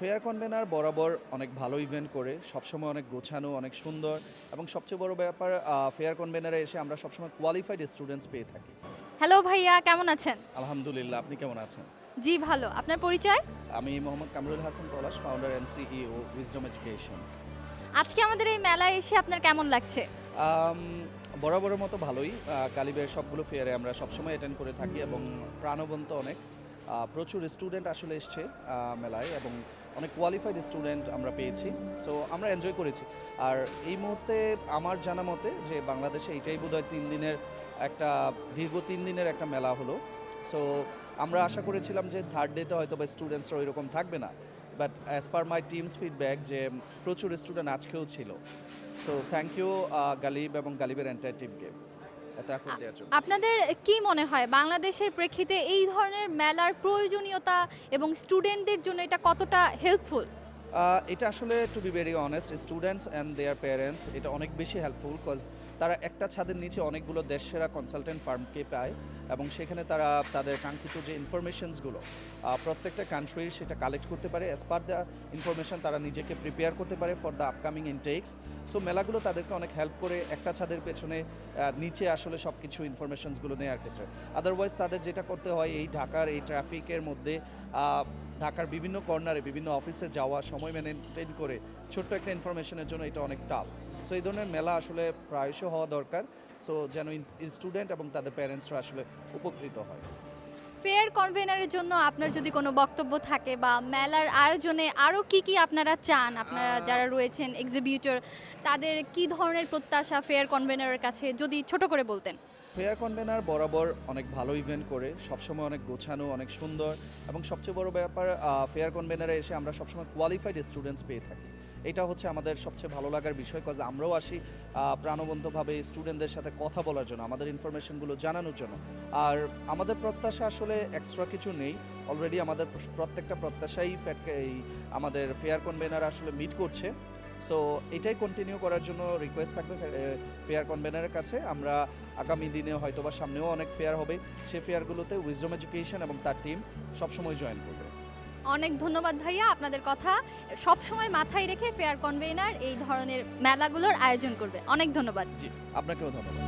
Fair convener বরাবর অনেক ভালো ইভেন্ট করে সবসময় অনেক গোছানো অনেক সুন্দর এবং সবচেয়ে বড় ব্যাপার ফেয়ার কনভেনারে এসে আমরা সবসময় কোয়ালিফাইড স্টুডেন্টস পেয়ে থাকি। হ্যালো ভাইয়া, কেমন আছেন? আলহামদুলিল্লাহ, আপনি কেমন আছেন? জি ভালো। আপনার পরিচয়? আমি Mohammad Kamrul Hasan Palash, founder and CEO wisdom education. আজকে আমাদের এই মেলায় এসে আপনার কেমন লাগছে? বরাবরের মতো ভালোই। গালিবের সবগুলো ফেয়ারে আমরা সবসময় অ্যাটেন্ড করে থাকি এবং প্রাণবন্ত অনেক প্রচুর স্টুডেন্ট আসলে এসছে মেলায় এবং অনেক কোয়ালিফাইড স্টুডেন্ট আমরা পেয়েছি। সো আমরা এনজয় করেছি। আর এই মুহূর্তে আমার জানা মতে যে বাংলাদেশে এইটাই বোধহয় ৩ দিনের একটা দীর্ঘ ৩ দিনের একটা মেলা হলো। সো আমরা আশা করেছিলাম যে থার্ড ডেতে হয়তো বা স্টুডেন্টসরা ওইরকম থাকবে না, but as per my teams feedback যে প্রচুর স্টুডেন্ট আজকেও ছিল। সো থ্যাংক ইউ গালিব এবং গালিবের এন্টায়ার টিমকে এত এফোর্ট দেওয়ার জন্য। আপনাদের কি মনে হয় বাংলাদেশের প্রেক্ষিতে এই ধরনের মেলার প্রয়োজনীয়তা এবং স্টুডেন্টদের জন্য এটা কতটা হেল্পফুল? এটা আসলে to be very honest, students and their parents এটা অনেক বেশি হেল্পফুল, কজ তারা একটা ছাদের নিচে অনেকগুলো দেশসেরা কনসালটেন্ট ফার্মকে পায় এবং সেখানে তারা তাদের কাঙ্ক্ষিত যে ইনফরমেশনসগুলো প্রত্যেকটা কান্ট্রির সেটা কালেক্ট করতে পারে। অ্যাজ পার দ্য ইনফরমেশন তারা নিজেকে প্রিপেয়ার করতে পারে for the upcoming intakes. So মেলাগুলো তাদেরকে অনেক হেল্প করে একটা ছাদের পেছনে নিচে আসলে সব কিছু ইনফরমেশনসগুলো নেওয়ার ক্ষেত্রে। আদারওয়াইজ তাদের যেটা করতে হয় এই ঢাকার এই ট্রাফিকের মধ্যে ঢাকার বিভিন্ন কর্নারে বিভিন্ন অফিসে যাওয়া সময় মেনটেন করে ছোট্ট একটা ইনফরমেশনের জন্য এটা অনেক টাফ। সো এই ধরনের মেলা আসলে প্রায়শ হওয়া দরকার, সো যেন স্টুডেন্ট এবং তাদের প্যারেন্টসরা আসলে উপকৃত হয়। ফেয়ার কনভেনারের জন্য আপনার যদি কোনো বক্তব্য থাকে বা মেলার আয়োজনে আরও কি আপনারা চান, আপনারা যারা রয়েছেন এক্সিবিউটর, তাদের কি ধরনের প্রত্যাশা ফেয়ার কনভেনারের কাছে যদি ছোট করে বলতেন? ফেয়ার কনভেনার বরাবর অনেক ভালো ইভেন্ট করে সবসময় অনেক গোছানো অনেক সুন্দর এবং সবচেয়ে বড় ব্যাপার ফেয়ার কনভেনারে এসে আমরা সবসময় কোয়ালিফাইড স্টুডেন্টস পেয়ে থাকি। এটা হচ্ছে আমাদের সবচেয়ে ভালো লাগার বিষয়, কজ আমরাও আসি প্রাণবন্তভাবে স্টুডেন্টদের সাথে কথা বলার জন্য, আমাদের ইনফরমেশনগুলো জানানোর জন্য। আর আমাদের প্রত্যাশা আসলে এক্সট্রা কিছু নেই, অলরেডি আমাদের প্রত্যেকটা প্রত্যাশাই এই আমাদের ফেয়ার কনভেনার আসলে মিট করছে। সো এটাই কন্টিনিউ করার জন্য রিকোয়েস্ট থাকবে ফেয়ার কনভেনারের কাছে। আমরা আগামী দিনে হয়তো বা সামনেও অনেক ফেয়ার হবে, সেই ফেয়ারগুলোতে উইজডম এডুকেশন এবং তার টিম সবসময় জয়েন করবে। অনেক ধন্যবাদ ভাইয়া, আপনাদের কথা সবসময় মাথায় রেখে ফেয়ার কনভেনার এই ধরনের মেলাগুলোর আয়োজন করবে। অনেক ধন্যবাদ। জি, আপনাকেও ধন্যবাদ।